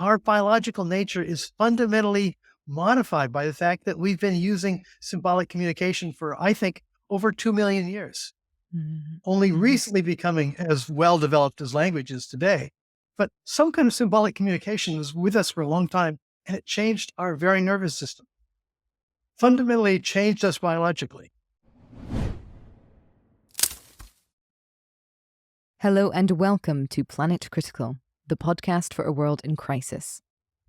our biological nature is fundamentally modified by the fact that we've been using symbolic communication for, I think, over 2 million years, only recently becoming as well developed as language is today. But some kind of symbolic communication was with us for a long time, and it changed our very nervous system. Fundamentally changed us biologically. Hello and welcome to Planet Critical, the podcast for a world in crisis.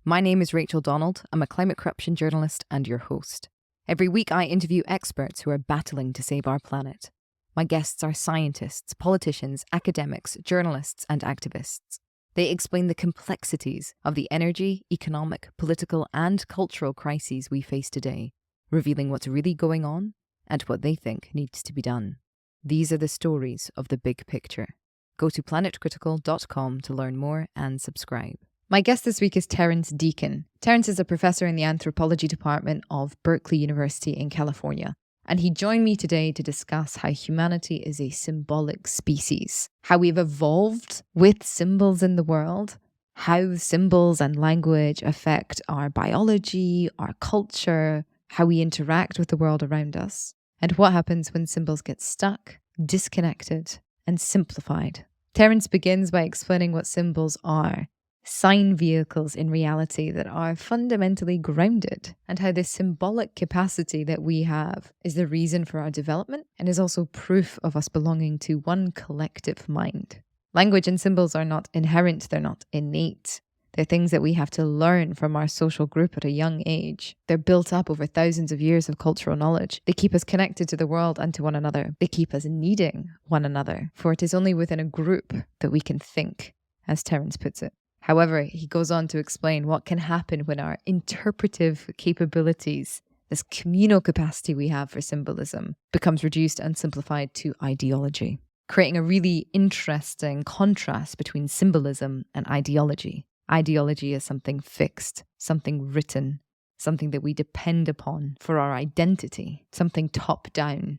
My name is Rachel Donald. I'm a climate corruption journalist and your host. Every week I interview experts who are battling to save our planet. My guests are scientists, politicians, academics, journalists, and activists. They explain the complexities of the energy, economic, political, and cultural crises we face today, revealing what's really going on and what they think needs to be done. These are the stories of the big picture. Go to planetcritical.com to learn more and subscribe. My guest this week is Terrence Deacon. Terrence is a professor in the Anthropology Department of Berkeley University in California. And he joined me today to discuss how humanity is a symbolic species, how we've evolved with symbols in the world, how symbols and language affect our biology, our culture, how we interact with the world around us, and what happens when symbols get stuck, disconnected, and simplified. Terrence begins by explaining what symbols are, sign vehicles in reality that are fundamentally grounded, and how this symbolic capacity that we have is the reason for our development and is also proof of us belonging to one collective mind. Language and symbols are not inherent, they're not innate. They're things that we have to learn from our social group at a young age. They're built up over thousands of years of cultural knowledge. They keep us connected to the world and to one another. They keep us needing one another, for it is only within a group that we can think, as Terrence puts it. However, he goes on to explain what can happen when our interpretive capabilities, this communal capacity we have for symbolism, becomes reduced and simplified to ideology, creating a really interesting contrast between symbolism and ideology. Ideology is something fixed, something written, something that we depend upon for our identity, something top-down,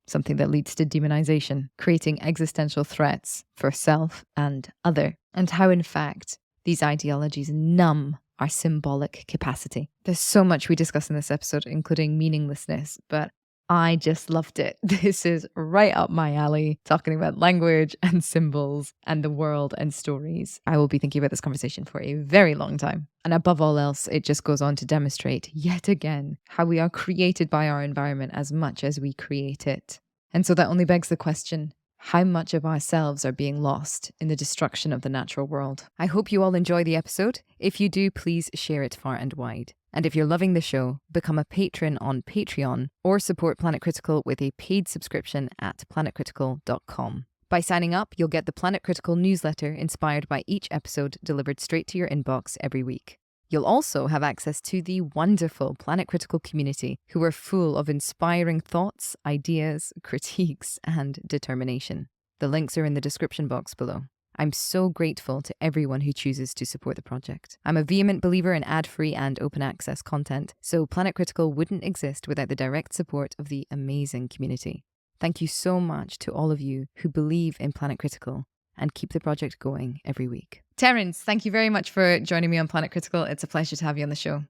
something that leads to demonization, creating existential threats for self and other, and how, in fact, these ideologies numb our symbolic capacity. There's so much we discuss in this episode, including meaninglessness, but I just loved it. This is right up my alley, talking about language and symbols and the world and stories. I will be thinking about this conversation for a very long time. And above all else, it just goes on to demonstrate yet again how we are created by our environment as much as we create it. And so that only begs the question, how much of ourselves are being lost in the destruction of the natural world? I hope you all enjoy the episode. If you do, please share it far and wide. And if you're loving the show, become a patron on Patreon or support Planet Critical with a paid subscription at planetcritical.com. By signing up, you'll get the Planet Critical newsletter inspired by each episode delivered straight to your inbox every week. You'll also have access to the wonderful Planet Critical community who are full of inspiring thoughts, ideas, critiques, and determination. The links are in the description box below. I'm so grateful to everyone who chooses to support the project. I'm a vehement believer in ad-free and open access content, so Planet Critical wouldn't exist without the direct support of the amazing community. Thank you so much to all of you who believe in Planet Critical and keep the project going every week. Terrence, thank you very much for joining me on Planet Critical. It's a pleasure to have you on the show.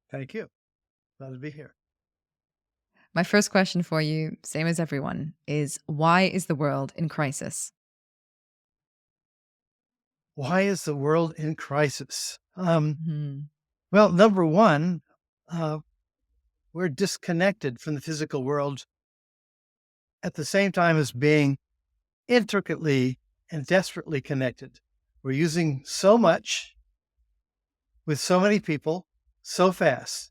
Thank you. Glad to be here. My first question for you, same as everyone, is why is the world in crisis? Why is the world in crisis? Well, number one, we're disconnected from the physical world at the same time as being intricately and desperately connected. We're using so much with so many people so fast.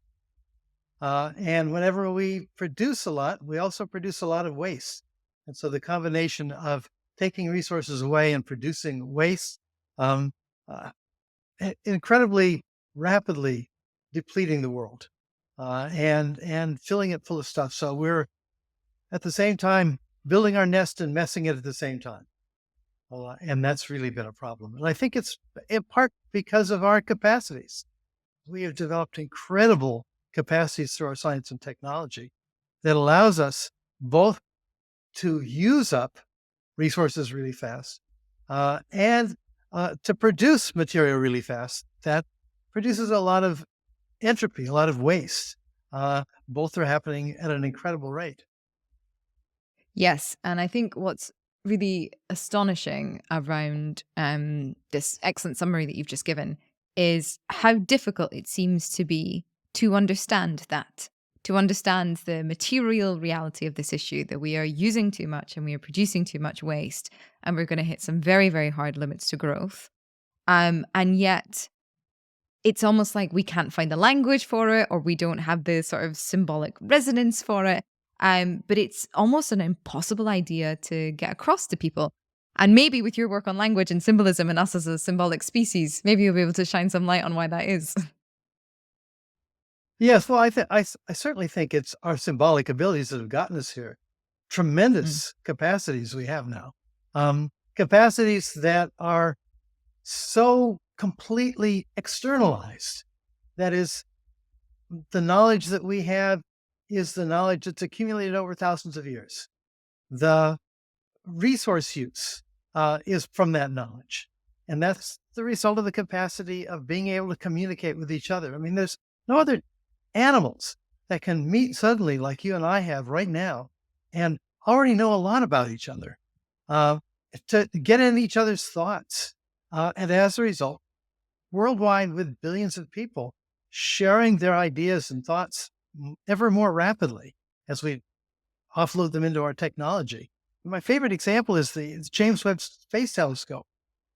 And whenever we produce a lot, we also produce a lot of waste. And so the combination of taking resources away and producing waste, incredibly rapidly depleting the world and filling it full of stuff. So we're at the same time building our nest and messing it at the same time. And that's really been a problem. And I think it's in part because of our capacities. We have developed incredible capacities through our science and technology that allows us both to use up resources really fast and to produce material really fast. That produces a lot of entropy, a lot of waste. Both are happening at an incredible rate. Yes, and I think what's really astonishing around this excellent summary that you've just given is how difficult it seems to be to understand that, to understand the material reality of this issue, that we are using too much and we are producing too much waste, and we're going to hit some very, very hard limits to growth. And yet, it's almost like we can't find the language for it, or we don't have the sort of symbolic resonance for it. But it's almost an impossible idea to get across to people. And maybe with your work on language and symbolism and us as a symbolic species, maybe you'll be able to shine some light on why that is. Yes, well, I certainly think it's our symbolic abilities that have gotten us here. Mm. Tremendous capacities we have now. Capacities that are so completely externalized. That is, the knowledge that we have is the knowledge that's accumulated over thousands of years. The resource use is from that knowledge. And that's the result of the capacity of being able to communicate with each other. I mean, there's no other animals that can meet suddenly like you and I have right now and already know a lot about each other, uh, to get in each other's thoughts. And as a result, worldwide with billions of people sharing their ideas and thoughts ever more rapidly as we offload them into our technology. My favorite example is the James Webb Space Telescope,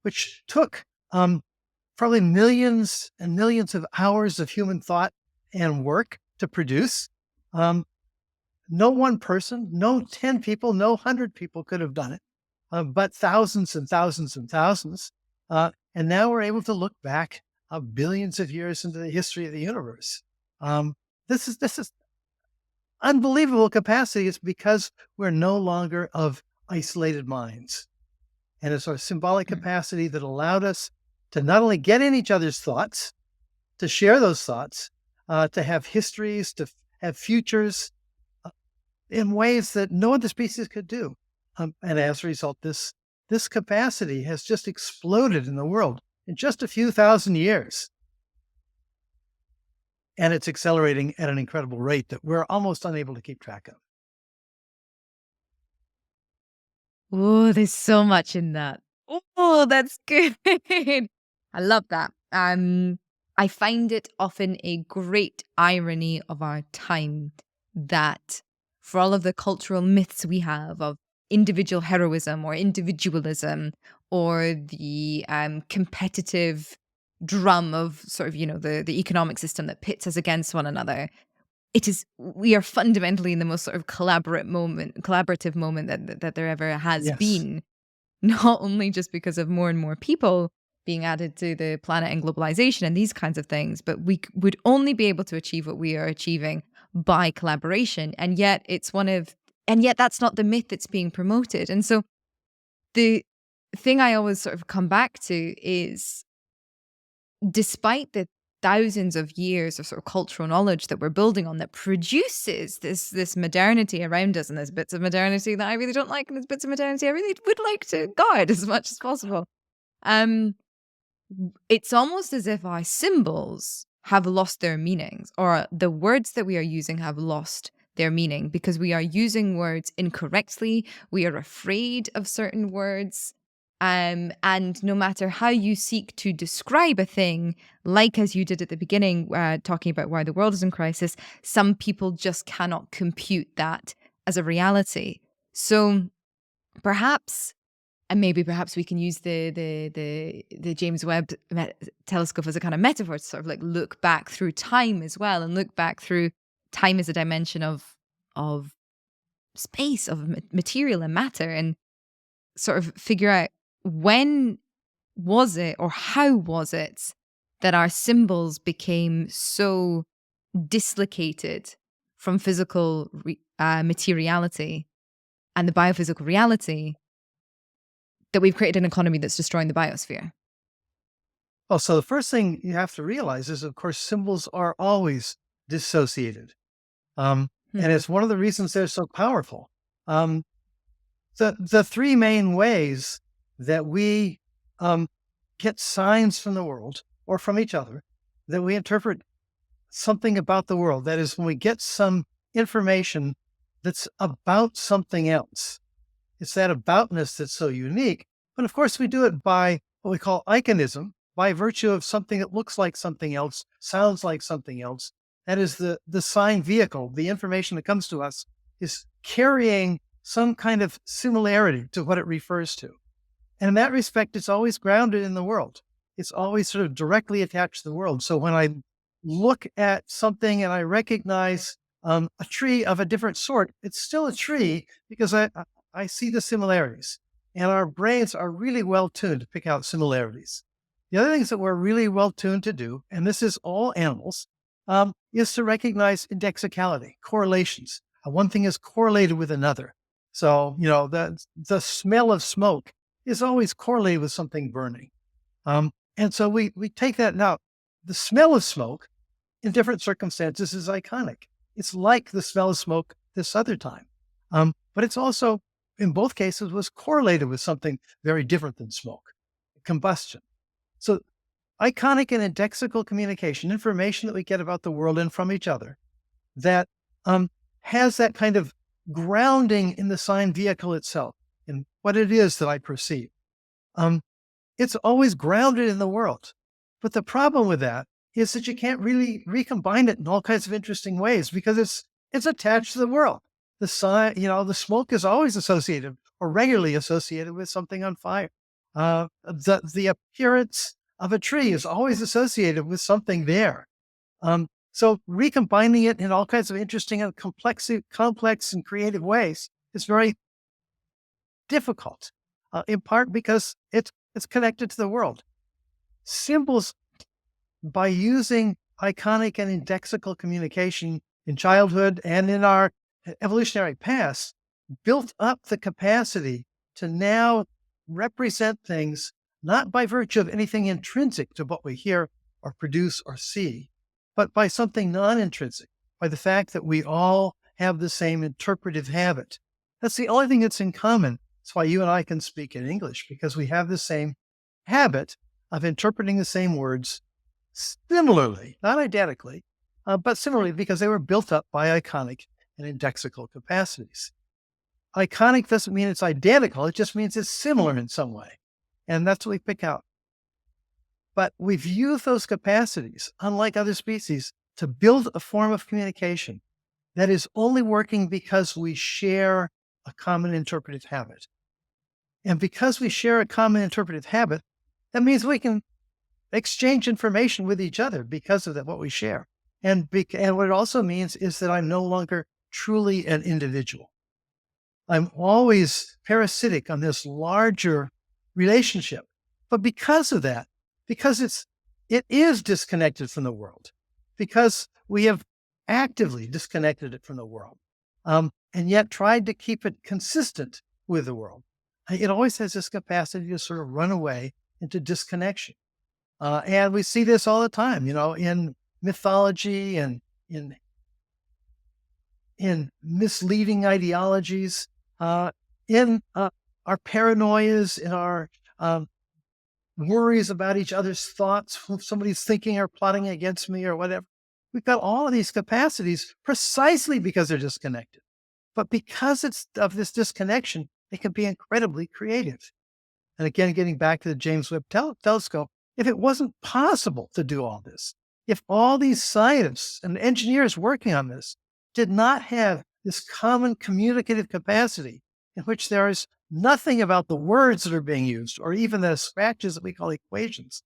which took probably millions and millions of hours of human thought and work to produce. No one person, no 10 people, no 100 people could have done it, but thousands and thousands and thousands. And now we're able to look back billions of years into the history of the universe. This is unbelievable capacity. It's because we're no longer of isolated minds. And it's our symbolic Mm. capacity that allowed us to not only get in each other's thoughts, to share those thoughts, to have histories, to have futures in ways that no other species could do. And as a result, this capacity has just exploded in the world in just a few thousand years. And it's accelerating at an incredible rate that we're almost unable to keep track of. Oh, there's so much in that. Oh, that's good. I love that. I find it often a great irony of our time that for all of the cultural myths we have of individual heroism or individualism or the competitive drum of sort of, the economic system that pits us against one another, we are fundamentally in the most sort of collaborative moment that there ever has Yes. been, not only just because of more and more people being added to the planet and globalization and these kinds of things, but we would only be able to achieve what we are achieving by collaboration. And yet that's not the myth that's being promoted. And so the thing I always sort of come back to is, despite the thousands of years of sort of cultural knowledge that we're building on that produces this modernity around us, and there's bits of modernity that I really don't like, and there's bits of modernity I really would like to guard as much as possible. Um, it's almost as if our symbols have lost their meanings, or the words that we are using have lost their meaning because we are using words incorrectly. We are afraid of certain words. And no matter how you seek to describe a thing, like as you did at the beginning, talking about why the world is in crisis, some people just cannot compute that as a reality. So perhaps, and maybe perhaps we can use the James Webb telescope as a kind of metaphor to sort of like look back through time as well, and look back through time as a dimension of space, of material and matter, and sort of figure out, when was it, or how was it, that our symbols became so dislocated from physical materiality and the biophysical reality that we've created an economy that's destroying the biosphere? Oh, so the first thing you have to realize is, of course, symbols are always dissociated. And Hmm. it's one of the reasons they're so powerful. Um, the three main ways that we get signs from the world or from each other, that we interpret something about the world. That is, when we get some information that's about something else. It's that aboutness that's so unique. But of course, we do it by what we call iconism, by virtue of something that looks like something else, sounds like something else. That is the sign vehicle. The information that comes to us is carrying some kind of similarity to what it refers to. And in that respect, it's always grounded in the world. It's always sort of directly attached to the world. So when I look at something and I recognize a tree of a different sort, it's still a tree because I see the similarities. And our brains are really well tuned to pick out similarities. The other things that we're really well tuned to do, and this is all animals, is to recognize indexicality, correlations. One thing is correlated with another. So, the smell of smoke is always correlated with something burning. And so we take that. Now, the smell of smoke in different circumstances is iconic. It's like the smell of smoke this other time. But it's also, in both cases, was correlated with something very different than smoke, combustion. So iconic and indexical communication, information that we get about the world and from each other, that has that kind of grounding in the sign vehicle itself, in what it is that I perceive. It's always grounded in the world. But the problem with that is that you can't really recombine it in all kinds of interesting ways because it's attached to the world. The sign, the smoke is always associated or regularly associated with something on fire. The appearance of a tree is always associated with something there. So recombining it in all kinds of interesting and complex and creative ways is very difficult, in part because it's connected to the world. Symbols, by using iconic and indexical communication in childhood and in our evolutionary past, built up the capacity to now represent things not by virtue of anything intrinsic to what we hear or produce or see, but by something non-intrinsic, by the fact that we all have the same interpretive habit. That's the only thing that's in common. That's why you and I can speak in English, because we have the same habit of interpreting the same words similarly, not identically, but similarly, because they were built up by iconic and indexical capacities. Iconic doesn't mean it's identical. It just means it's similar in some way. And that's what we pick out. But we've used those capacities, unlike other species, to build a form of communication that is only working because we share a common interpretive habit. And because we share a common interpretive habit, that means we can exchange information with each other because of what we share. And what it also means is that I'm no longer truly an individual. I'm always parasitic on this larger relationship. But because of that, because it is disconnected from the world, because we have actively disconnected it from the world, and yet tried to keep it consistent with the world, it always has this capacity to sort of run away into disconnection. And we see this all the time, in mythology and in misleading ideologies, in our paranoias, in our worries about each other's thoughts, if somebody's thinking or plotting against me or whatever. We've got all of these capacities precisely because they're disconnected. But because it's of this disconnection, it can be incredibly creative. And again, getting back to the James Webb telescope, if it wasn't possible to do all this, if all these scientists and engineers working on this did not have this common communicative capacity in which there is nothing about the words that are being used, or even the scratches that we call equations,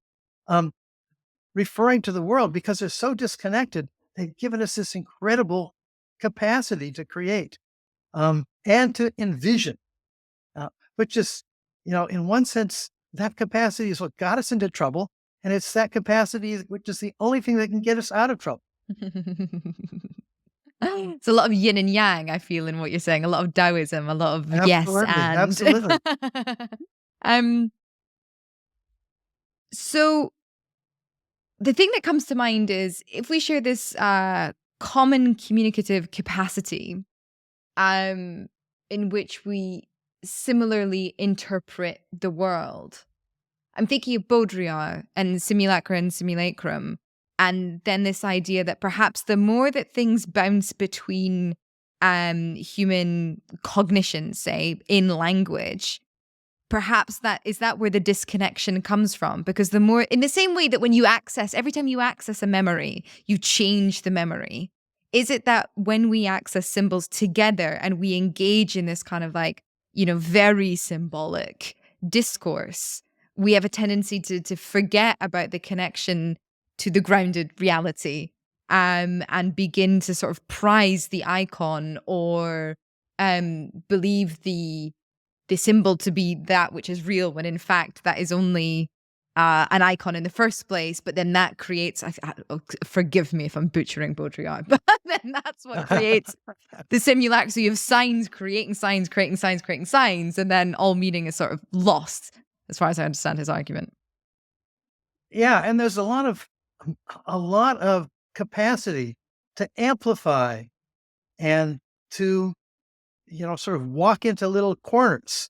referring to the world, because they're so disconnected, they've given us this incredible capacity to create and to envision, which is, in one sense, that capacity is what got us into trouble. And it's that capacity which is the only thing that can get us out of trouble. It's a lot of yin and yang, I feel, in what you're saying. A lot of Taoism, a lot of yes and. Absolutely. So the thing that comes to mind is if we share this common communicative capacity in which we similarly interpret the world, I'm thinking of Baudrillard and simulacra and simulacrum. And then this idea that perhaps the more that things bounce between human cognition, say, in language, perhaps that is that where the disconnection comes from. Because the more, in the same way that when you access, every time you access a memory, you change the memory. Is it that when we access symbols together and we engage in this kind of like, very symbolic discourse, we have a tendency to forget about the connection to the grounded reality, and begin to sort of prize the icon or believe the symbol to be that which is real, when in fact that is only an icon in the first place. But then that creates, forgive me if I'm butchering Baudrillard, but then that's what creates the simulacra. So you have signs creating signs, creating signs, creating signs, and then all meaning is sort of lost, as far as I understand his argument. Yeah, and there's a lot of capacity to amplify and to sort of walk into little corners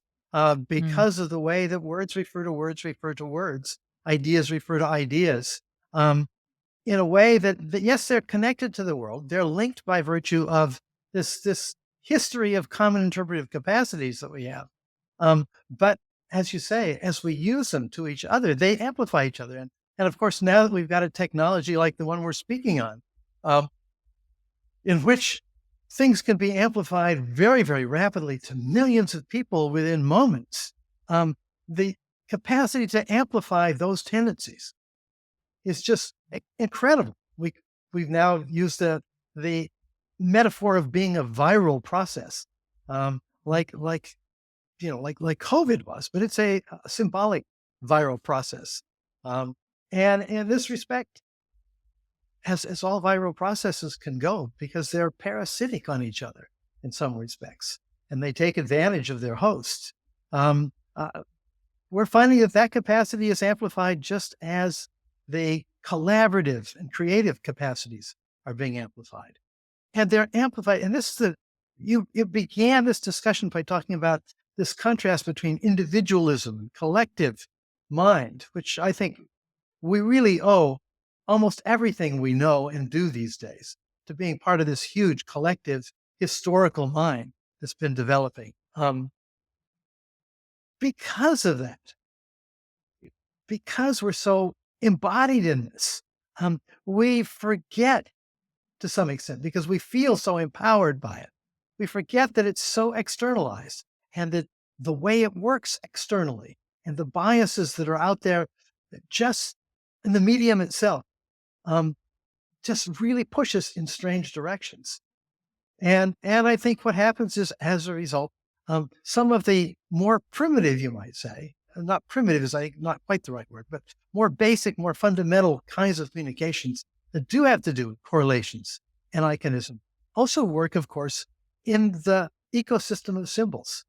because of the way that words refer to words, ideas refer to ideas, in a way that yes, they're connected to the world. They're linked by virtue of this history of common interpretive capacities that we have. But as you say, as we use them to each other, they amplify each other. And of course, now that we've got a technology like the one we're speaking on, in which things can be amplified very, very rapidly to millions of people within moments, the capacity to amplify those tendencies is just incredible. We've now used the metaphor of being a viral process, like COVID was, but it's a symbolic viral process. And in this respect, as all viral processes can go, because they're parasitic on each other in some respects, and they take advantage of their hosts. We're finding that capacity is amplified just as the collaborative and creative capacities are being amplified. And they're amplified. And this is you began this discussion by talking about this contrast between individualism and collective mind, which I think we really owe almost everything we know and do these days to being part of this huge collective historical mind that's been developing. Because of that, because we're so embodied in this, we forget to some extent, because we feel so empowered by it. We forget that it's so externalized, and that the way it works externally and the biases that are out there just in the medium itself just really push us in strange directions. And I think what happens is, as a result, some of the more primitive, you might say, not primitive is not quite the right word, but more basic, more fundamental kinds of communications that do have to do with correlations and iconism also work, of course, in the ecosystem of symbols.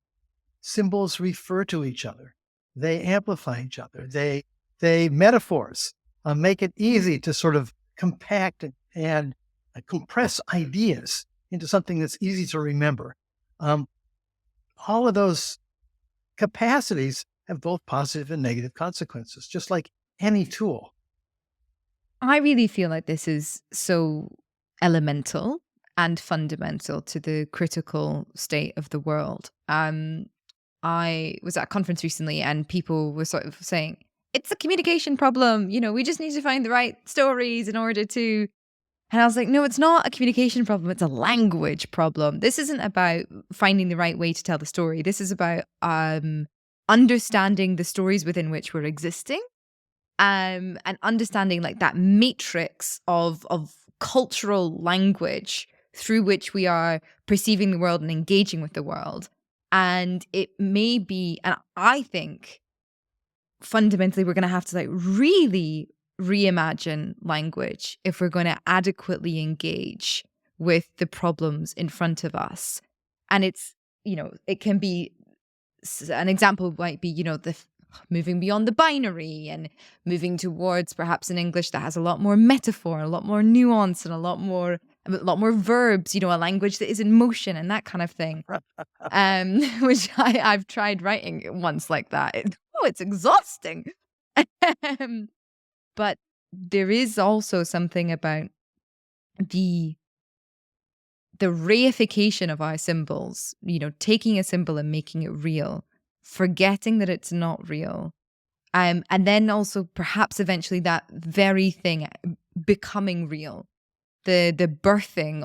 Symbols refer to each other. They amplify each other. They metaphors make it easy to sort of compact and compress ideas into something that's easy to remember. All of those capacities have both positive and negative consequences, just like any tool. I really feel like this is so elemental and fundamental to the critical state of the world. I was at a conference recently and people were sort of saying, it's a communication problem. We just need to find the right stories in order to. And I was like, no, it's not a communication problem. It's a language problem. This isn't about finding the right way to tell the story. This is about understanding the stories within which we're existing, and understanding like that matrix of cultural language through which we are perceiving the world and engaging with the world. And it may be, and I think fundamentally we're going to have to like really reimagine language if we're going to adequately engage with the problems in front of us. And it's, it can be, an example might be, the moving beyond the binary and moving towards perhaps an English that has a lot more metaphor, a lot more nuance, and a lot more verbs, a language that is in motion and that kind of thing. Which I've tried writing once like that. It's exhausting. But there is also something about the reification of our symbols, taking a symbol and making it real, forgetting that it's not real. And then also perhaps eventually that very thing becoming real. The birthing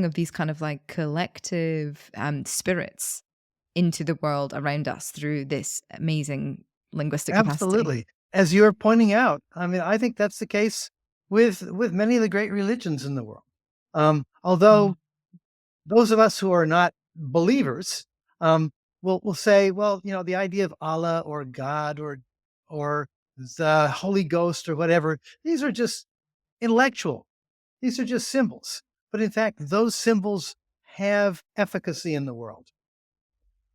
of these kind of like collective spirits into the world around us through this amazing linguistic capacity. Absolutely. As you're pointing out, I mean, I think that's the case with many of the great religions in the world. Although those of us who are not believers will say, well, the idea of Allah or God or the Holy Ghost or whatever, these are just intellectual. These are just symbols. But in fact, those symbols have efficacy in the world.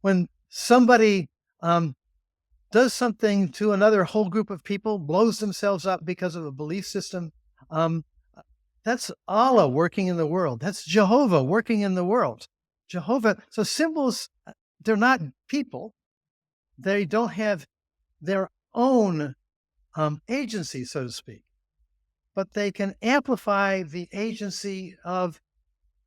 When somebody does something to another whole group of people, blows themselves up because of a belief system, that's Allah working in the world. That's Jehovah working in the world. So symbols, they're not people. They don't have their own agency, so to speak, but they can amplify the agency of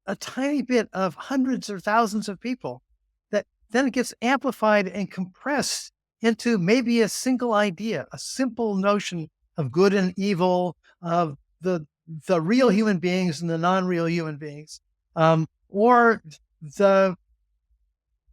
a tiny bit of hundreds or thousands of people that then gets amplified and compressed into maybe a single idea, a simple notion of good and evil, of the real human beings and the non-real human beings, or the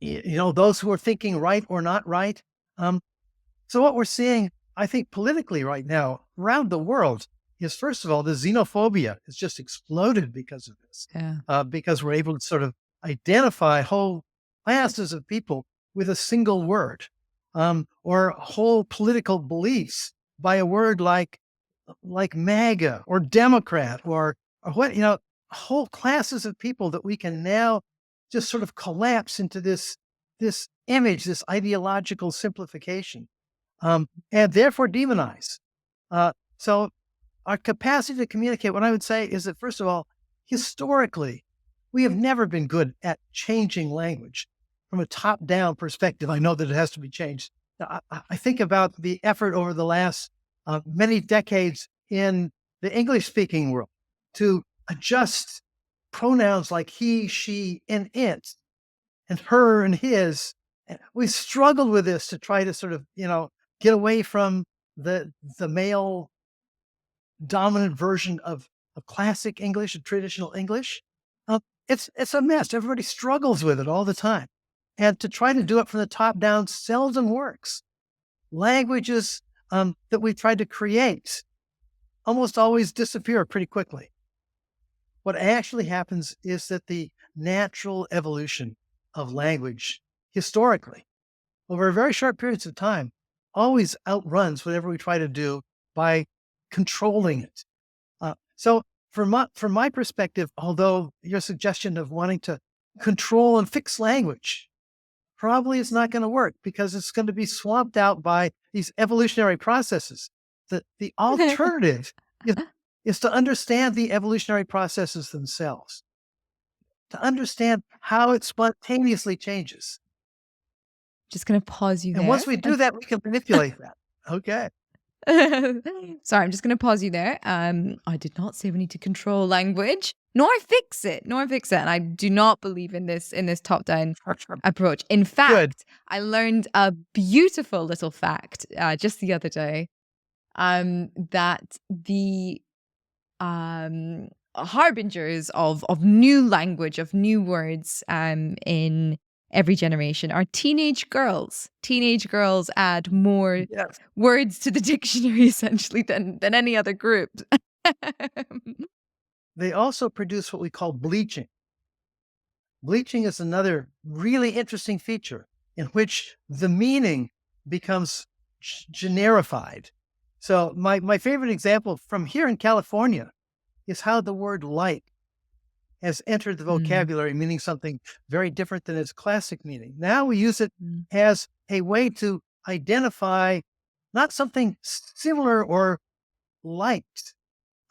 those who are thinking right or not right. So what we're seeing, I think, politically right now around the world is, first of all, the xenophobia has just exploded because of this. Yeah. Because we're able to sort of identify whole classes of people with a single word, or whole political beliefs by a word like MAGA or Democrat or what, whole classes of people that we can now just sort of collapse into this image, this ideological simplification, and therefore demonize. So our capacity to communicate, what I would say is that, first of all, historically, we have never been good at changing language from a top-down perspective. I know that it has to be changed. I think about the effort over the last many decades in the English-speaking world to adjust pronouns like he, she, and it, and her and his. We struggled with this to try to sort of, get away from the male dominant version of classic English and traditional English. It's a mess. Everybody struggles with it all the time. And to try to do it from the top down seldom works. Languages that we've tried to create almost always disappear pretty quickly. What actually happens is that the natural evolution of language historically, over very short periods of time, always outruns whatever we try to do by controlling it. So from my perspective, although your suggestion of wanting to control and fix language probably is not going to work because it's going to be swamped out by these evolutionary processes. The alternative is to understand the evolutionary processes themselves, to understand how it spontaneously changes. Just going to pause you there. And once we do that, we can manipulate that. Okay. Sorry, I'm just going to pause you there. I did not say we need to control language, nor fix it. And I do not believe in this top-down approach. In fact, I learned a beautiful little fact just the other day, that the harbingers of new language, of new words in every generation are teenage girls. Teenage girls add more words to the dictionary essentially than any other group. They also produce what we call bleaching. Bleaching is another really interesting feature in which the meaning becomes generified. So my favorite example from here in California is how the word light has entered the vocabulary, meaning something very different than its classic meaning. Now we use it as a way to identify not something similar or liked,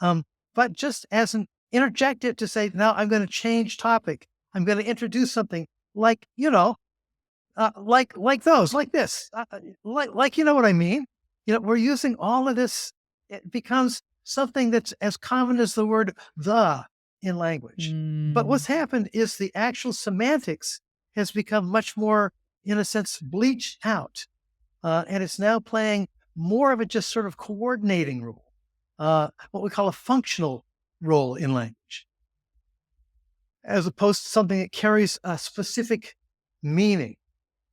but just as an interjective to say, now I'm going to change topic. I'm going to introduce something like, like those, like this, like you know what I mean? We're using all of this. It becomes something that's as common as the word "the" in language. But Mm. what's happened is the actual semantics has become much more, in a sense, bleached out, and it's now playing more of a just sort of coordinating role, what we call a functional role in language, as opposed to something that carries a specific meaning.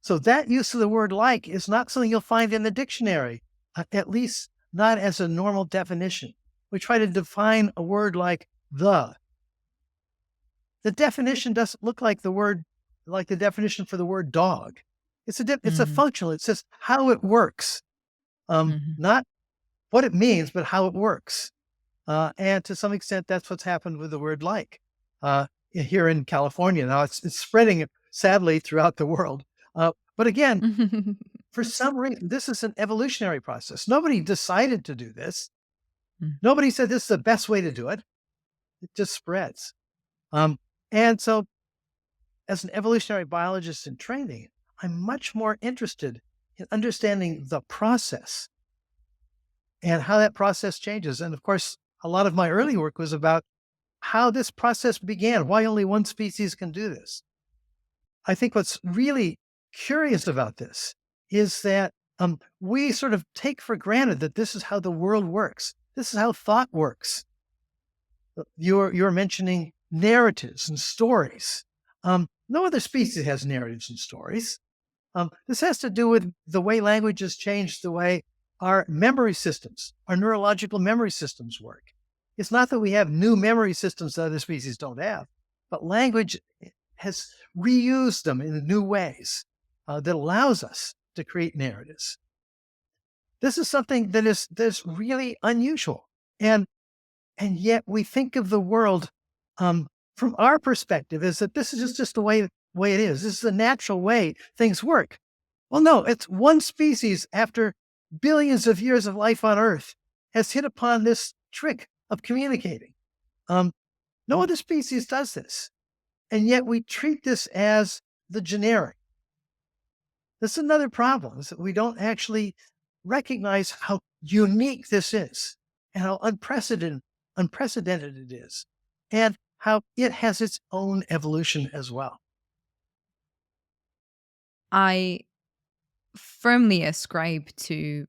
So that use of the word like is not something you'll find in the dictionary, at least not as a normal definition. We try to define a word like the. The definition doesn't look like the definition for the word dog. It's a Mm. functional. It says how it works, Mhm. not what it means, but how it works. And to some extent, that's what's happened with the word like here in California. Now it's spreading sadly throughout the world. But again, for some reason, this is an evolutionary process. Nobody decided to do this. Mm. Nobody said this is the best way to do it. It just spreads. And so, as an evolutionary biologist in training, I'm much more interested in understanding the process and how that process changes. And of course, a lot of my early work was about how this process began, why only one species can do this. I think what's really curious about this is that we sort of take for granted that this is how the world works. This is how thought works. You're mentioning narratives and stories. No other species has narratives and stories. This has to do with the way language has changed the way our memory systems, our neurological memory systems work. It's not that we have new memory systems that other species don't have, but language has reused them in new ways that allows us to create narratives. This is something that's really unusual, and yet we think of the world from our perspective is that this is just the way it is. This is the natural way things work. Well, no, it's one species after billions of years of life on Earth has hit upon this trick of communicating. Um, no other species does this. And yet we treat this as the generic. This is another problem, is that we don't actually recognize how unique this is and how unprecedented it is, and how it has its own evolution as well. I firmly ascribe to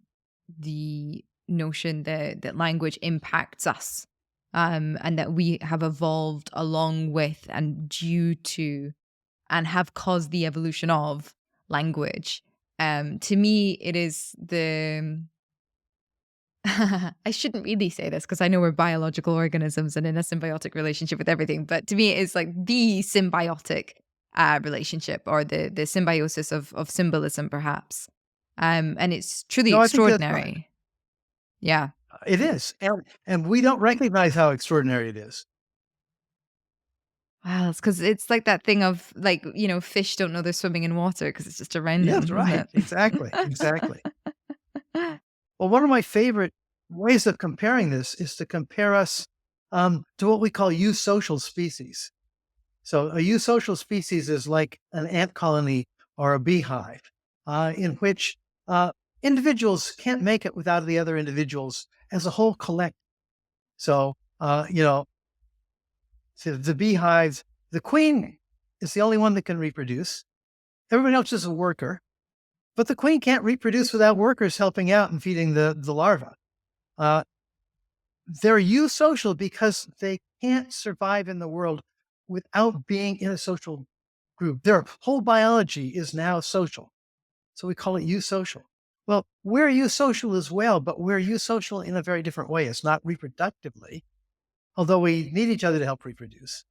the notion that language impacts us, and that we have evolved along with and due to and have caused the evolution of language. To me, it is the I shouldn't really say this because I know we're biological organisms and in a symbiotic relationship with everything, but to me, it's like the symbiotic relationship, or the symbiosis of symbolism, perhaps. And it's truly No, I think that's right. extraordinary. Yeah. It is, and we don't recognize how extraordinary it is. Wow, it's because it's like that thing of like, fish don't know they're swimming in water because it's just around Yes, them, isn't right. it? Exactly. Exactly. Well, one of my favorite ways of comparing this is to compare us to what we call eusocial species. So a eusocial species is like an ant colony or a beehive, in which individuals can't make it without the other individuals as a whole collect. So, so the beehives, the queen is the only one that can reproduce. Everybody else is a worker, but the queen can't reproduce without workers helping out and feeding the larva. Uh, they're eusocial because they can't survive in the world without being in a social group. Their whole biology is now social. So we call it eusocial. Well, we're eusocial as well, but we're eusocial in a very different way. It's not reproductively, although we need each other to help reproduce.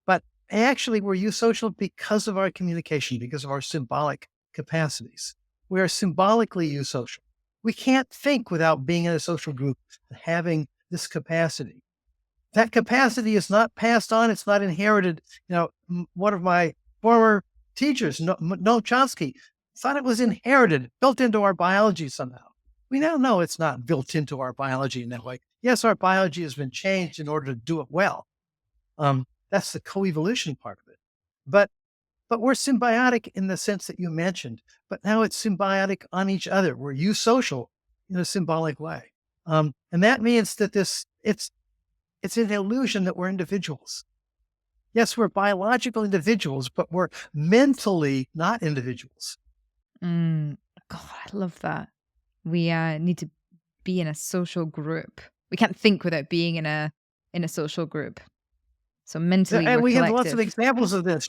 But actually, we're eusocial because of our communication, because of our symbolic capacities. We are symbolically eusocial. We can't think without being in a social group and having this capacity. That capacity is not passed on. It's not inherited. One of my former teachers, Noam Chomsky, thought it was inherited, built into our biology somehow. We now know it's not built into our biology in that way. Yes, our biology has been changed in order to do it well. That's the coevolution part of it. But but we're symbiotic in the sense that you mentioned. But now it's symbiotic on each other. We're usocial in a symbolic way, and that means that it's an illusion that we're individuals. Yes, we're biological individuals, but we're mentally not individuals. God, I love that. We need to be in a social group. We can't think without being in a social group. So mentally, And we're we have lots of collective. examples of this.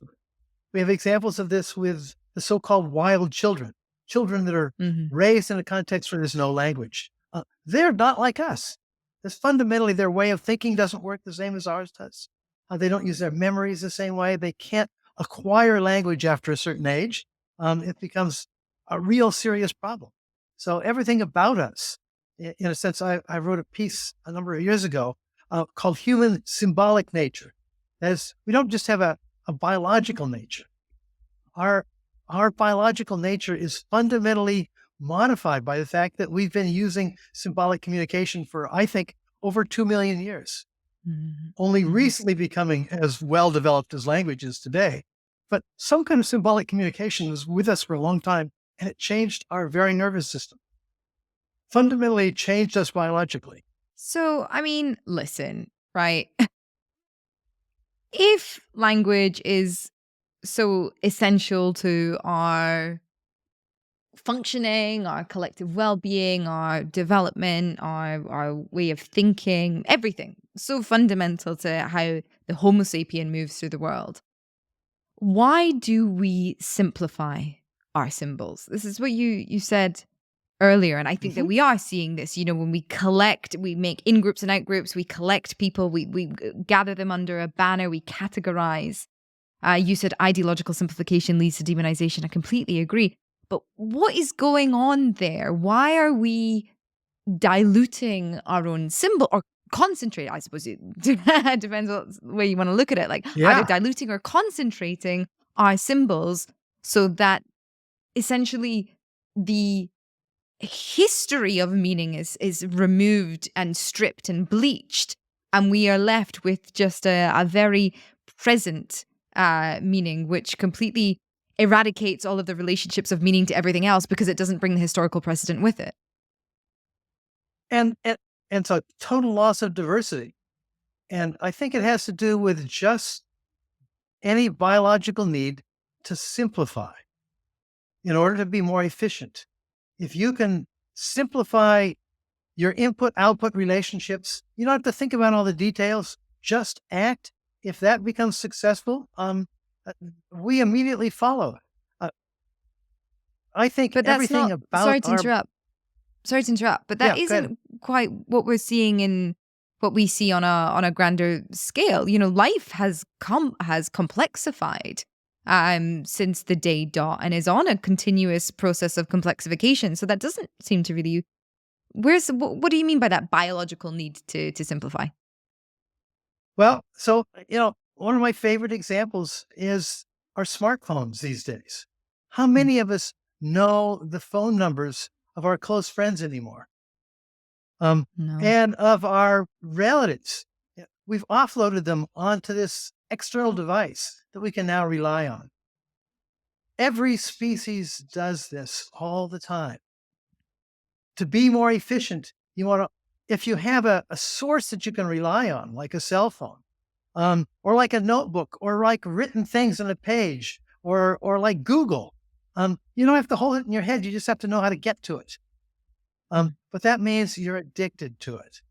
We have examples of this with the so-called wild children, children that are Hmm. raised in a context where there's no language. They're not like us. It's fundamentally their way of thinking doesn't work the same as ours does. They don't use their memories the same way. They can't acquire language after a certain age. It becomes a real serious problem. So everything about us, in a sense, I wrote a piece a number of years ago called Human Symbolic Nature. As we don't just have a biological nature. Our biological nature is fundamentally modified by the fact that we've been using symbolic communication for, I think, over 2 million years, only recently becoming as well developed as language is today. But some kind of symbolic communication was with us for a long time, and it changed our very nervous system. Fundamentally changed us biologically. So, I mean, listen, right? If language is so essential to our functioning, our collective well-being, our development, our way of thinking, everything so fundamental to how the Homo sapien moves through the world. Why do we simplify our symbols? This is what you said earlier, and I think that Mhm. we are seeing this. When we collect, we make in groups and out groups. We collect people. We gather them under a banner. We categorize. You said ideological simplification leads to demonization. I completely agree. But what is going on there? Why are we diluting our own symbol or concentrate? I suppose it depends on the way you want to look at it. Like either Yeah. diluting or concentrating our symbols so that essentially the history of meaning is removed and stripped and bleached, and we are left with just a very present meaning, which completely eradicates all of the relationships of meaning to everything else because it doesn't bring the historical precedent with it. And, and, and it's a total loss of diversity. And I think it has to do with just any biological need to simplify in order to be more efficient. If you can simplify your input output relationships, you don't have to think about all the details, just act. If that becomes successful, uh, we immediately follow. Uh, I think But that's everything not, about our, sorry to interrupt, but that yeah, go ahead. isn't quite what we're seeing in what we see on a grander scale. Life has complexified since the day dot and is on a continuous process of complexification. So that doesn't seem to really. What do you mean by that biological need to simplify? Well, so, one of my favorite examples is our smartphones these days. How Mm. many of us know the phone numbers of our close friends anymore? No. And of our relatives? Yeah, we've offloaded them onto this external device that we can now rely on. Every species does this all the time. To be more efficient, you want to, if you have a source that you can rely on, like a cell phone, or like a notebook, or like written things on a page, or like Google. You don't have to hold it in your head. You just have to know how to get to it. Mm. But that means you're addicted to it.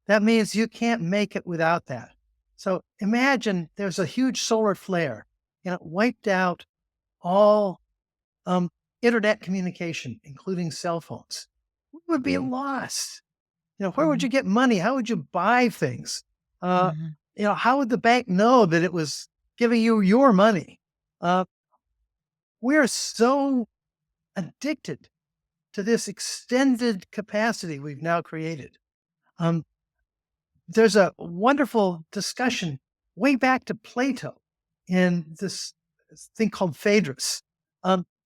That means you can't make it without that. So imagine there's a huge solar flare and it wiped out all um, internet communication, including cell phones. We would be lost. Where would Mhm. you get money? How would you buy things? Uh, Mhm. how would the bank know that it was giving you your money? Uh, we're so addicted to this extended capacity we've now created. Um, there's a wonderful discussion way back to Plato in this thing called Phaedrus,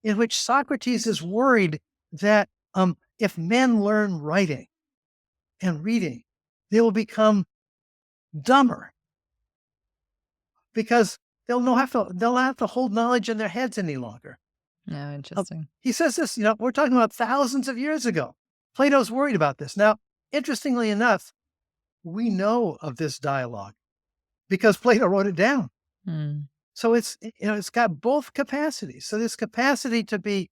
in which Socrates is worried that if men learn writing and reading, they will become dumber because they'll not have to hold knowledge in their heads any longer. No, interesting. He says this, we're talking about thousands of years ago. Plato's worried about this. Now, interestingly enough, we know of this dialogue because Plato wrote it down. Mm. So it's got both capacities. So this capacity to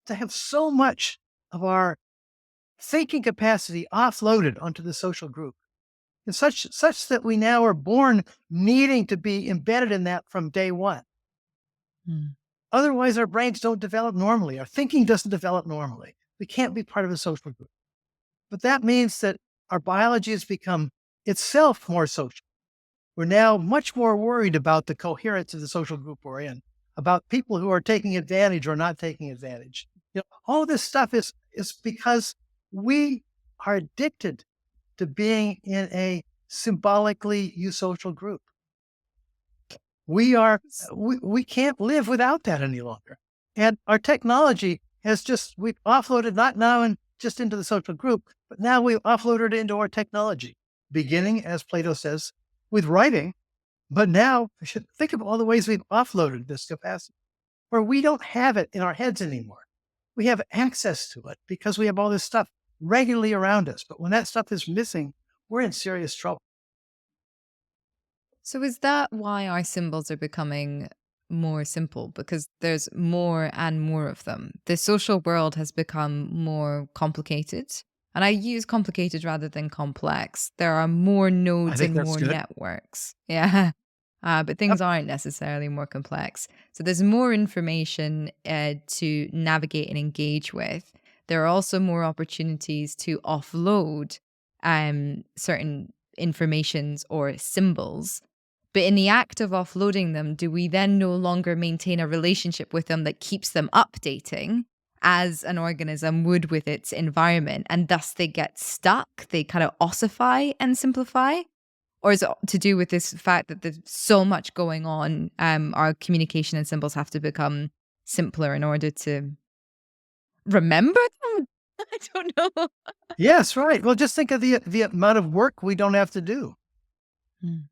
have so much of our thinking capacity offloaded onto the social group, and such that we now are born needing to be embedded in that from day one. Mm. Otherwise, our brains don't develop normally. Our thinking doesn't develop normally. We can't be part of a social group. But that means that our biology has become itself more social. We're now much more worried about the coherence of the social group we're in, about people who are taking advantage or not taking advantage. All this stuff is because we are addicted to being in a symbolically usocial group. We can't live without that any longer. And our technology we've offloaded not now just into the social group, but now we've offloaded it into our technology, beginning, as Plato says, with writing. But now we should think of all the ways we've offloaded this capacity, where we don't have it in our heads anymore. We have access to it because we have all this stuff regularly around us. But when that stuff is missing, we're in serious trouble. So is that why our symbols are becoming more simple? Because there's more and more of them. The social world has become more complicated. And I use complicated rather than complex. There are more I nodes think and that's more good. networks. Yeah. But Yep. things aren't necessarily more complex. So there's more information to navigate and engage with. There are also more opportunities to offload certain informations or symbols. But in the act of offloading them, do we then no longer maintain a relationship with them that keeps them updating as an organism would with its environment? And thus they get stuck, they kind of ossify and simplify? Or is it to do with this fact that there's so much going on? Our communication and symbols have to become simpler in order to remember them? I don't know. Yes, right. Well, just think of the amount of work we don't have to do. Mm.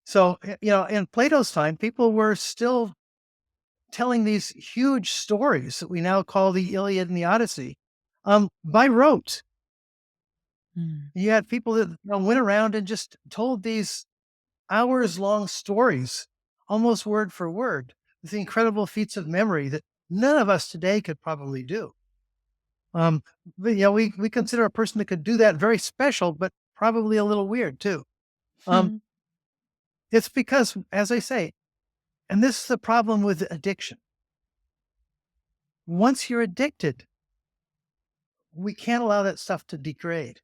So, in Plato's time, people were still telling these huge stories that we now call the Iliad and the Odyssey, by rote. Mm. You had people that went around and just told these hours-long stories, almost word for word, with the incredible feats of memory that none of us today could probably do. But we consider a person that could do that very special, but probably a little weird too. Um, Hmm. it's because, as I say, and this is the problem with addiction. Once you're addicted, we can't allow that stuff to degrade.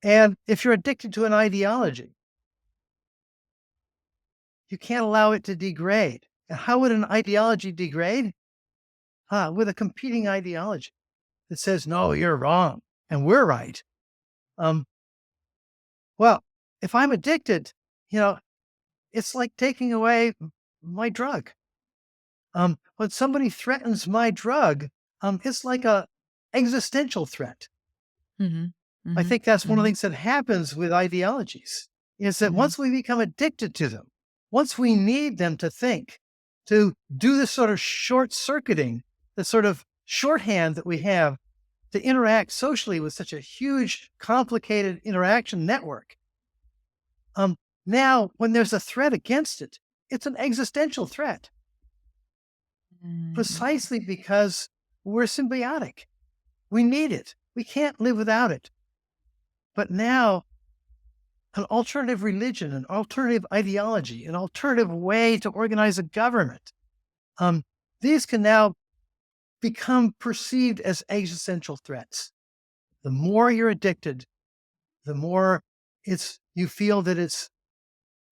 And if you're addicted to an ideology, you can't allow it to degrade. And how would an ideology degrade? With a competing ideology that says, no, you're wrong and we're right. Um, well, if I'm addicted, it's like taking away my drug. When somebody threatens my drug, it's like a existential threat. Hmm. I Hmm. think that's one of the Hmm. things that happens with ideologies is that Hmm. once we become addicted to them, once we need them to think, to do this sort of short circuiting, the sort of shorthand that we have to interact socially with such a huge, complicated interaction network. Now, when there's a threat against it, it's an existential threat, Hmm. precisely because we're symbiotic. We need it. We can't live without it. But now, an alternative religion, an alternative ideology, an alternative way to organize a government, these can now become perceived as existential threats. The more you're addicted, the more you feel that it's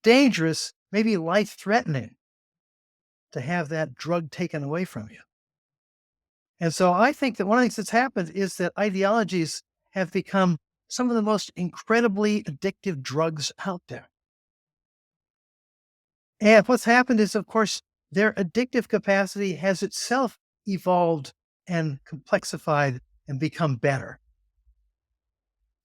dangerous, maybe life-threatening to have that drug taken away from you. And so I think that one of the things that's happened is that ideologies have become some of the most incredibly addictive drugs out there. And what's happened is, of course, their addictive capacity has itself evolved and complexified and become better.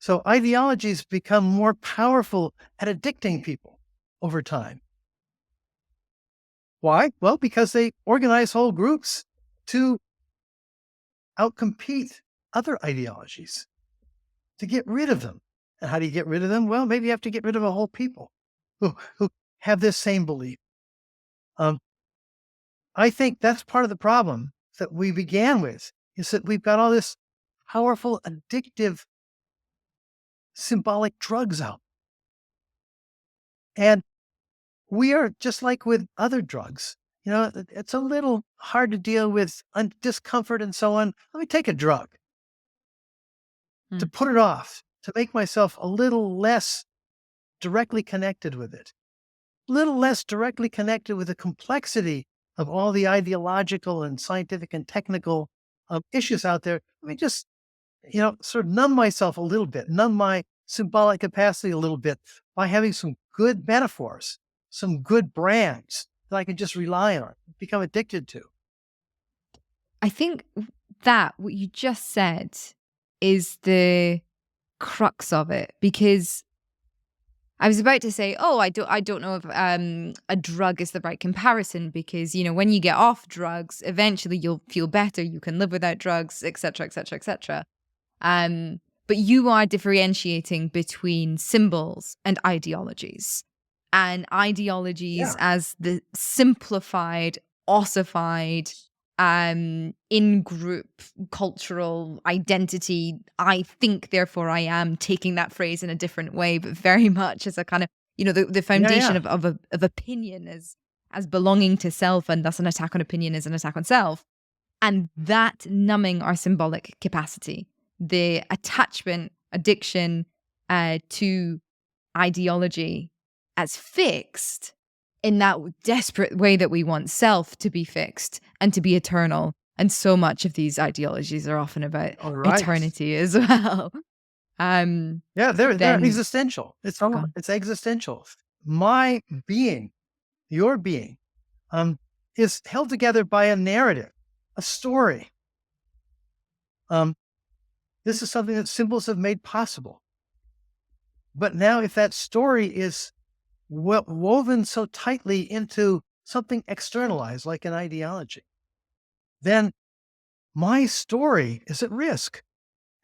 So ideologies become more powerful at addicting people over time. Why? Well, because they organize whole groups to outcompete other ideologies, to get rid of them. And how do you get rid of them? Well, maybe you have to get rid of a whole people who have this same belief. I think that's part of the problem that we began with, is that we've got all this powerful, addictive, symbolic drugs out. And we are just like with other drugs. It's a little hard to deal with discomfort and so on. Let me take a drug to put it off, to make myself a little less directly connected with it, a little less directly connected with the complexity of all the ideological and scientific and technical issues out there. Let me just, sort of numb myself a little bit, numb my symbolic capacity a little bit by having some good metaphors, some good brands that I can just rely on, become addicted to. I think that what you just said is the crux of it, because I was about to say, I don't know if a drug is the right comparison, because, when you get off drugs, eventually you'll feel better. You can live without drugs, etc., etc., etc. But you are differentiating between symbols and ideologies. And ideologies as the simplified, ossified, in-group cultural identity. I think, therefore I am, taking that phrase in a different way, but very much as a kind of, the foundation of opinion as belonging to self, and thus an attack on opinion is an attack on self. And that numbing our symbolic capacity, the attachment, addiction to ideology as fixed, in that desperate way that we want self to be fixed and to be eternal. And so much of these ideologies are often about eternity as well. They're existential. It's existential. My being, your being, is held together by a narrative, a story. This is something that symbols have made possible. But now, if that story is woven so tightly into something externalized, like an ideology, then my story is at risk.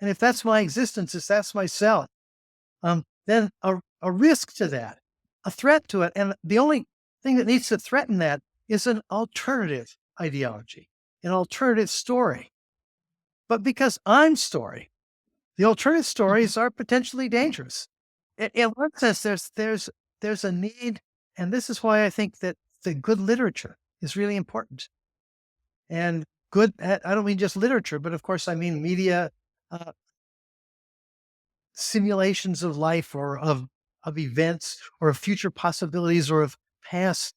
And if that's my existence, if that's myself, then a risk to that, a threat to it. And the only thing that needs to threaten that is an alternative ideology, an alternative story. But because I'm story, the alternative stories are potentially dangerous. In one sense, there's a need, and this is why I think that the good literature is really important. And good, I don't mean just literature, but of course I mean media, simulations of life, or of events, or of future possibilities, or of past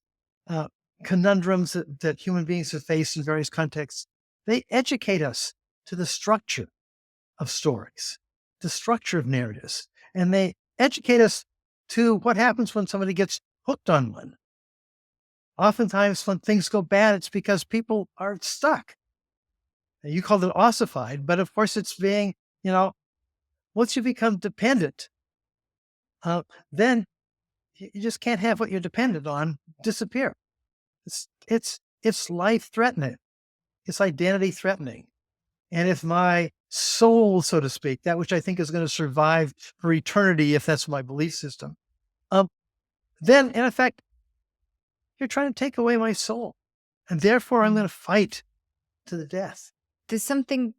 conundrums that human beings have faced in various contexts. They educate us to the structure of stories, the structure of narratives, and they educate us to what happens when somebody gets hooked on one. Oftentimes when things go bad, it's because people are stuck. And you called it ossified, but of course it's being, once you become dependent, then you just can't have what you're dependent on disappear. It's life threatening. It's identity threatening. And if my soul, so to speak, that which I think is going to survive for eternity, if that's my belief system, then in effect, you're trying to take away my soul. And therefore I'm going to fight to the death. There's something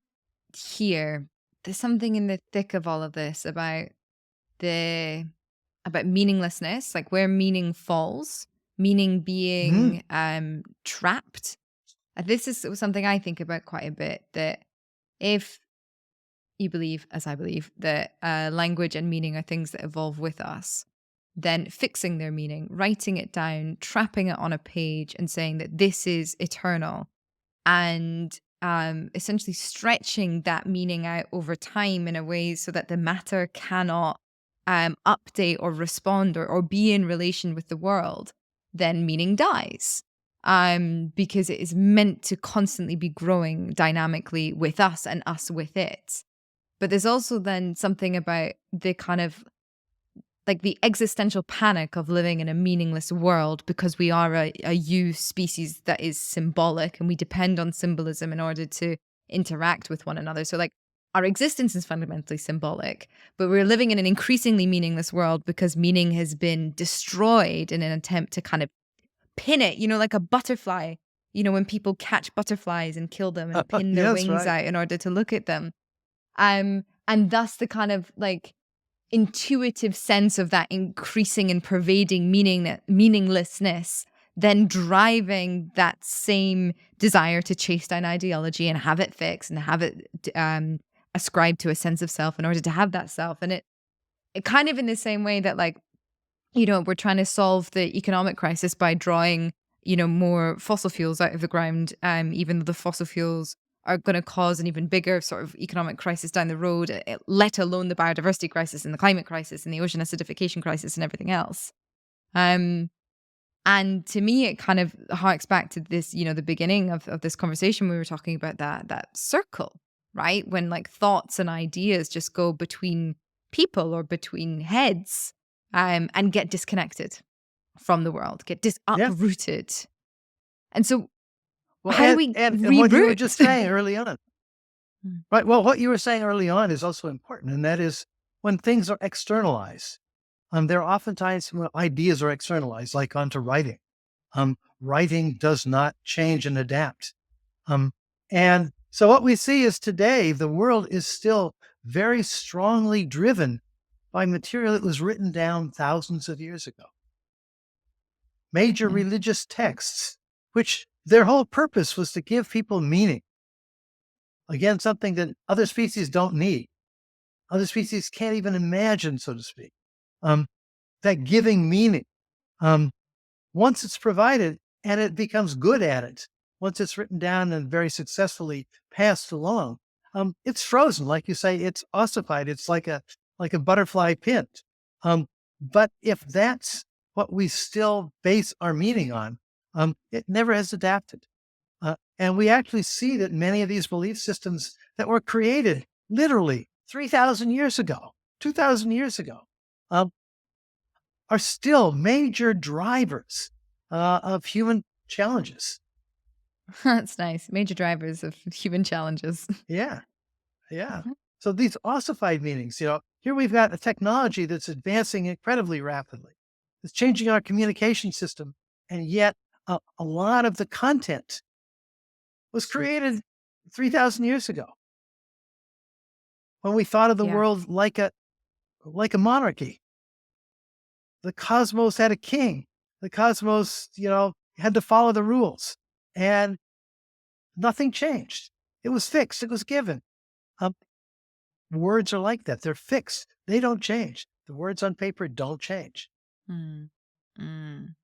here. There's something in the thick of all of this about meaninglessness, like where meaning falls, meaning being trapped. This is something I think about quite a bit, that if you believe, as I believe, that language and meaning are things that evolve with us, then fixing their meaning, writing it down, trapping it on a page and saying that this is eternal, and essentially stretching that meaning out over time in a way so that the matter cannot update or respond or be in relation with the world, then meaning dies. Because it is meant to constantly be growing dynamically with us and us with it. But there's also then something about the kind of like the existential panic of living in a meaningless world because we are a you species that is symbolic and we depend on symbolism in order to interact with one another. So like our existence is fundamentally symbolic, but we're living in an increasingly meaningless world because meaning has been destroyed in an attempt to kind of pin it, like a butterfly, when people catch butterflies and kill them and pin their Yes, wings right. out in order to look at them. And thus the kind of like intuitive sense of that increasing and pervading meaninglessness, then driving that same desire to chase down ideology and have it fixed and have it ascribed to a sense of self in order to have that self. And it kind of in the same way that like, we're trying to solve the economic crisis by drawing, more fossil fuels out of the ground, even though the fossil fuels are going to cause an even bigger sort of economic crisis down the road, let alone the biodiversity crisis and the climate crisis and the ocean acidification crisis and everything else. And to me, it kind of harks back to this, the beginning of this conversation. We were talking about that circle, right? When like thoughts and ideas just go between people or between heads, and get disconnected from the world, get Yeah. uprooted. And so Well, how do we and what you were reboot? just saying early on, Mm. right? Well, what you were saying early on is also important, and that is when things are externalized. There are oftentimes when ideas are externalized, like onto writing. Writing does not change and adapt. And so what we see is today, the world is still very strongly driven by material that was written down thousands of years ago. Major Yeah. religious texts, which their whole purpose was to give people meaning. Again, something that other species don't need. Other species can't even imagine, so to speak. That giving meaning. Once it's provided and it becomes good at it, once it's written down and very successfully passed along, it's frozen. Like you say, it's ossified. It's like a butterfly pinned. But if that's what we still base our meaning on, it never has adapted. And we actually see that many of these belief systems that were created literally 3,000 years ago, 2,000 years ago, um, are still major drivers of human challenges. That's nice. Major drivers of human challenges. Yeah, yeah. Mhm. So these ossified meanings, here we've got a technology that's advancing incredibly rapidly. It's changing our communication system, and yet a lot of the content was created 3,000 years ago when we thought of the Yeah. world like a monarchy. The cosmos had a king. The cosmos, had to follow the rules, and nothing changed. It was fixed. It was given. Um, Words are like that. They're fixed. They don't change. The words on paper don't change. Mm. Mm.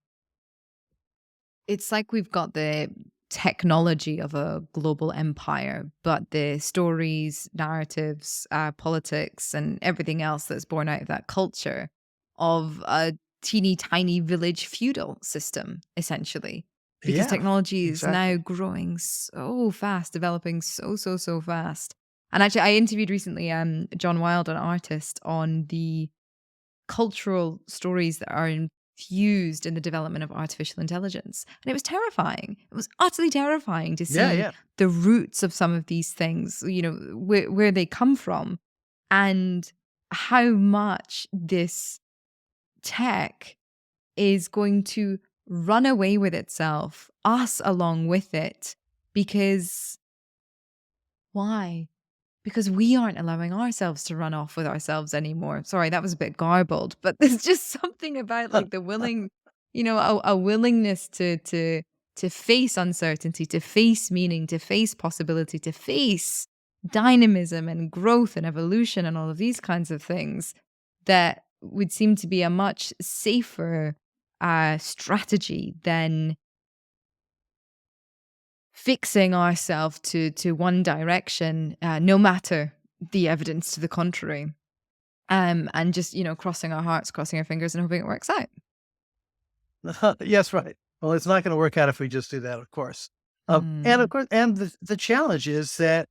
It's like we've got the technology of a global empire, but the stories, narratives, politics, and everything else that's born out of that culture of a teeny tiny village feudal system, essentially. Because Yeah, technology is now exactly. growing so fast, developing so fast. And actually, I interviewed recently John Wilde, an artist, on the cultural stories that are infused in the development of artificial intelligence. And it was terrifying. It was utterly terrifying to Yeah, see yeah. the roots of some of these things, where they come from and how much this tech is going to run away with itself, us along with it, because why? Because we aren't allowing ourselves to run off with ourselves anymore. Sorry, that was a bit garbled, but there's just something about like the willing, a willingness to face uncertainty, to face meaning, to face possibility, to face dynamism and growth and evolution and all of these kinds of things that would seem to be a much safer strategy than fixing ourselves to one direction, no matter the evidence to the contrary, and just crossing our hearts, crossing our fingers, and hoping it works out. Yes, right. Well, it's not going to work out if we just do that, of course. And of Mm. course, and the challenge is that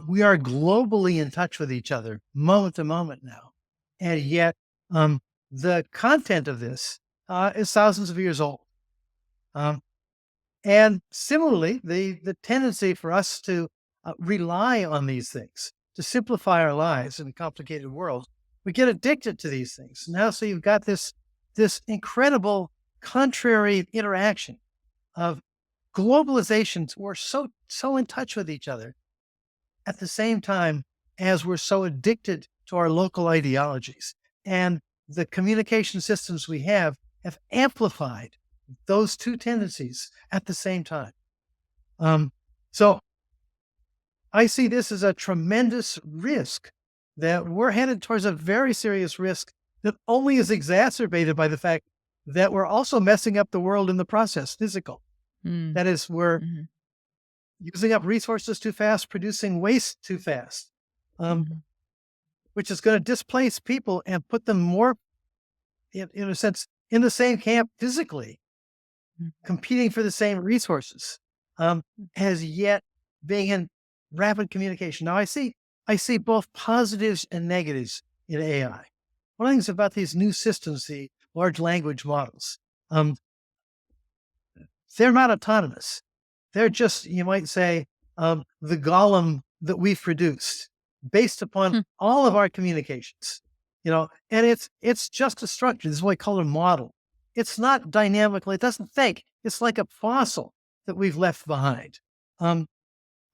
we are globally in touch with each other moment to moment now, and yet um, the content of this is thousands of years old. Um, and similarly, the tendency for us to rely on these things to simplify our lives in a complicated world, we get addicted to these things. Now, so you've got this incredible contrary interaction of globalizations. We're so in touch with each other at the same time as we're so addicted to our local ideologies. And the communication systems we have amplified those two tendencies at the same time. So I see this as a tremendous risk, that we're headed towards a very serious risk that only is exacerbated by the fact that we're also messing up the world in the process, physical. That is, we're using up resources too fast, producing waste too fast, which is going to displace people and put them more, in a sense, in the same camp physically, competing for the same resources, as yet being in rapid communication. Now, I see both positives and negatives in AI. One of the things about these new systems, the large language models, they're not autonomous. They're just, you might say, the golem that we've produced based upon all of our communications. And it's just a structure. This is what we call a model. It's not dynamical. It doesn't think. It's like a fossil that we've left behind. A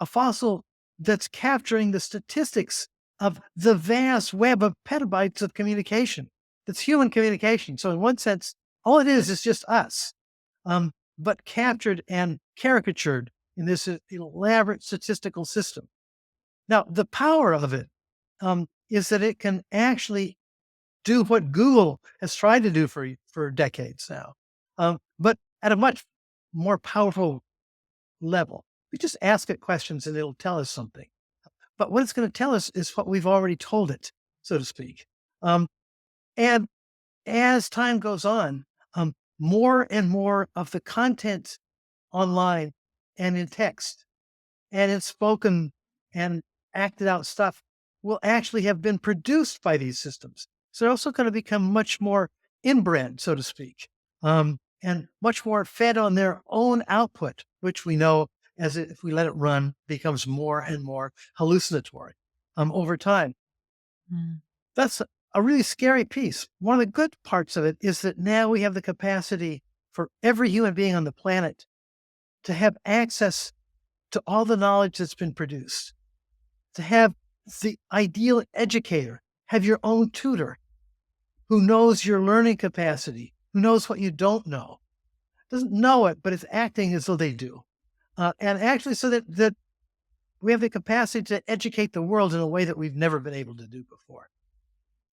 fossil that's capturing the statistics of the vast web of petabytes of communication. That's human communication. So in one sense, all it is just us, but captured and caricatured in this elaborate statistical system. Now, the power of it is that it can actually do what Google has tried to do for decades now, but at a much more powerful level. We just ask it questions and it'll tell us something. But what it's going to tell us is what we've already told it, so to speak. And as time goes on, more and more of the content online and in text and in spoken and acted out stuff will actually have been produced by these systems. So they're also going to become much more inbred, so to speak, and much more fed on their own output, which we know, if we let it run, becomes more and more hallucinatory over time. That's a really scary piece. One of the good parts of it is that now we have the capacity for every human being on the planet to have access to all the knowledge that's been produced, to have the ideal educator, have your own tutor who knows your learning capacity, who knows what you don't know, doesn't know it, but is acting as though they do. And actually so that we have the capacity to educate the world in a way that we've never been able to do before.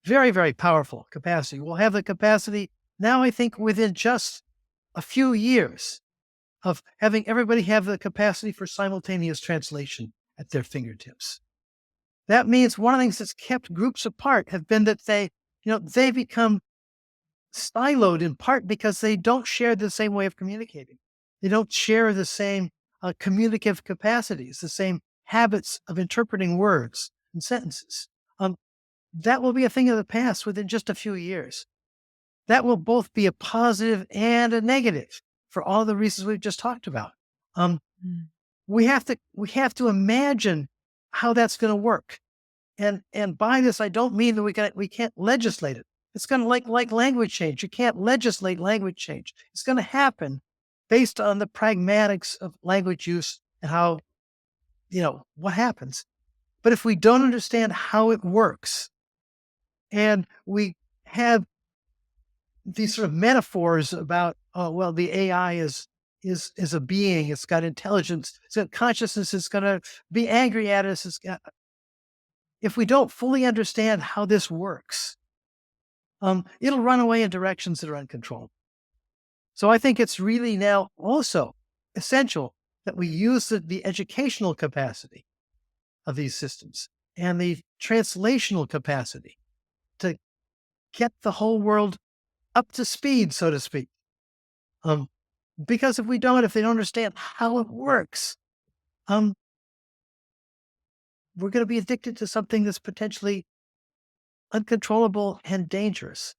Very, very powerful capacity. We'll have the capacity now, I think, within just a few years of having everybody have the capacity for simultaneous translation at their fingertips. That means one of the things that's kept groups apart have been that they become siloed in part because they don't share the same way of communicating. They don't share the same communicative capacities, the same habits of interpreting words and sentences. That will be a thing of the past within just a few years. That will both be a positive and a negative for all the reasons we've just talked about. We have to imagine how that's going to work. And by this, I don't mean that we can't legislate it. It's going to like language change. You can't legislate language change. It's going to happen based on the pragmatics of language use and how, what happens. But if we don't understand how it works, and we have these sort of metaphors about, the AI is a being, it's got intelligence, it's got consciousness, it's going to be angry at us. If we don't fully understand how this works, it'll run away in directions that are uncontrolled. So I think it's really now also essential that we use the educational capacity of these systems and the translational capacity to get the whole world up to speed, so to speak. Because if they don't understand how it works, we're going to be addicted to something that's potentially uncontrollable and dangerous.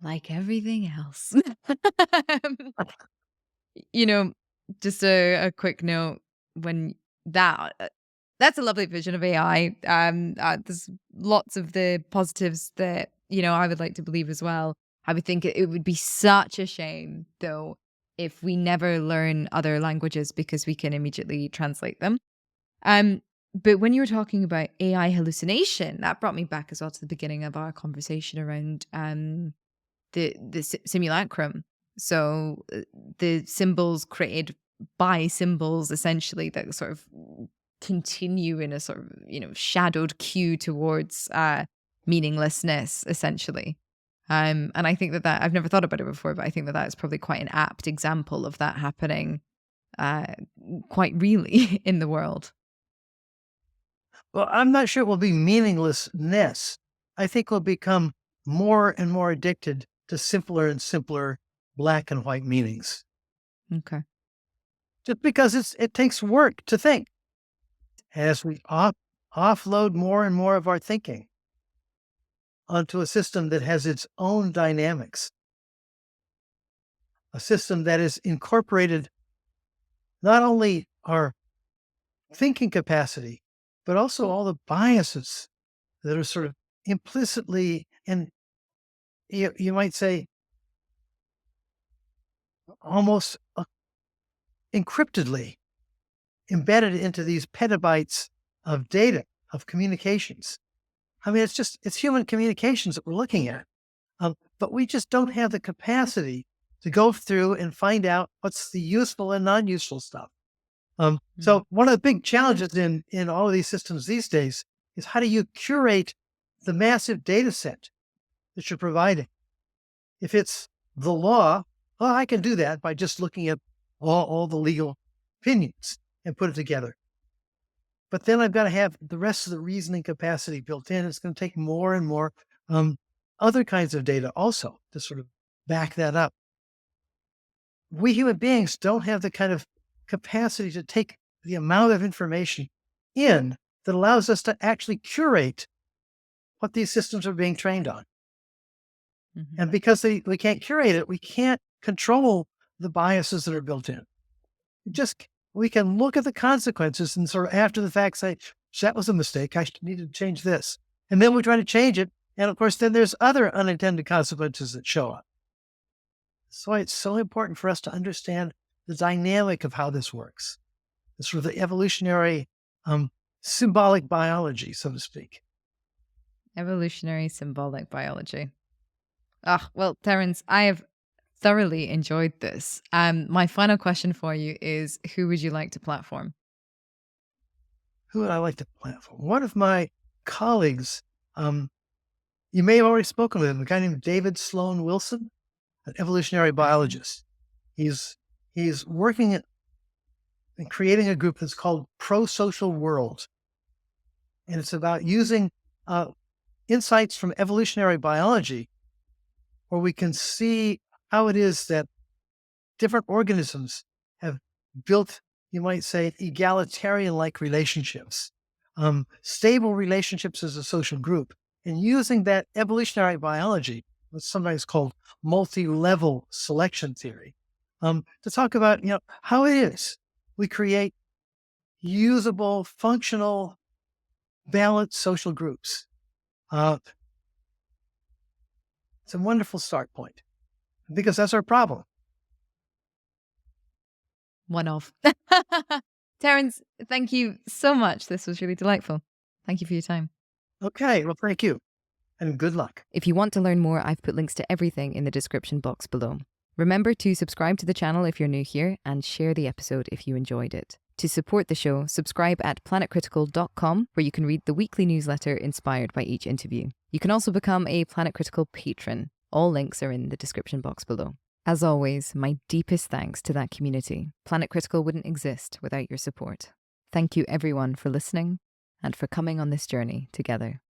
like everything else. you know, just a quick note when that that's a lovely vision of AI. There's lots of the positives that I would like to believe as well. I would think it would be such a shame though if we never learn other languages because we can immediately translate them. Um, but when you were talking about AI hallucination, that brought me back as well to the beginning of our conversation around the simulacrum. So the symbols created by symbols, essentially, that sort of continue in a sort of shadowed cue towards meaninglessness, essentially. And I think that I've never thought about it before, but I think that that's probably quite an apt example of that happening uh, quite really in the world. Well, I'm not sure it will be meaninglessness. I think we'll become more and more addicted to simpler and simpler black and white meanings. Okay. Just because it takes work to think. As we offload more and more of our thinking onto a system that has its own dynamics, a system that is incorporated not only our thinking capacity, but also all the biases that are sort of implicitly and you might say almost encryptedly embedded into these petabytes of data, of communications. I mean, it's human communications that we're looking at. But we just don't have the capacity to go through and find out what's the useful and non-useful stuff. So one of the big challenges in all of these systems these days is how do you curate the massive data set that you're providing? If it's the law, well, I can do that by just looking at all the legal opinions and put it together. But then I've got to have the rest of the reasoning capacity built in. It's going to take more and more other kinds of data also to sort of back that up. We human beings don't have the kind of capacity to take the amount of information in that allows us to actually curate what these systems are being trained on. And because we can't curate it, we can't control the biases that are built in. We can look at the consequences and sort of after the fact say, that was a mistake. I need to change this. And then we try to change it. And of course, then there's other unintended consequences that show up. So it's so important for us to understand the dynamic of how this works. It's sort of the evolutionary symbolic biology, so to speak. Evolutionary symbolic biology. Ah, well, Terrence, I have thoroughly enjoyed this. My final question for you is, who would you like to platform? Who would I like to platform? One of my colleagues, you may have already spoken with him, a guy named David Sloan Wilson, an evolutionary biologist. He's working and creating a group that's called Pro-Social World. And it's about using insights from evolutionary biology where we can see how it is that different organisms have built, you might say, egalitarian-like relationships, stable relationships as a social group, and using that evolutionary biology, what's sometimes called multi-level selection theory, to talk about how it is we create usable, functional, balanced social groups. It's a wonderful start point because that's our problem. One of. Terrence, thank you so much. This was really delightful. Thank you for your time. Okay, well, thank you and good luck. If you want to learn more, I've put links to everything in the description box below. Remember to subscribe to the channel if you're new here and share the episode if you enjoyed it. To support the show, subscribe at planetcritical.com, where you can read the weekly newsletter inspired by each interview. You can also become a Planet Critical patron. All links are in the description box below. As always, my deepest thanks to that community. Planet Critical wouldn't exist without your support. Thank you everyone for listening and for coming on this journey together.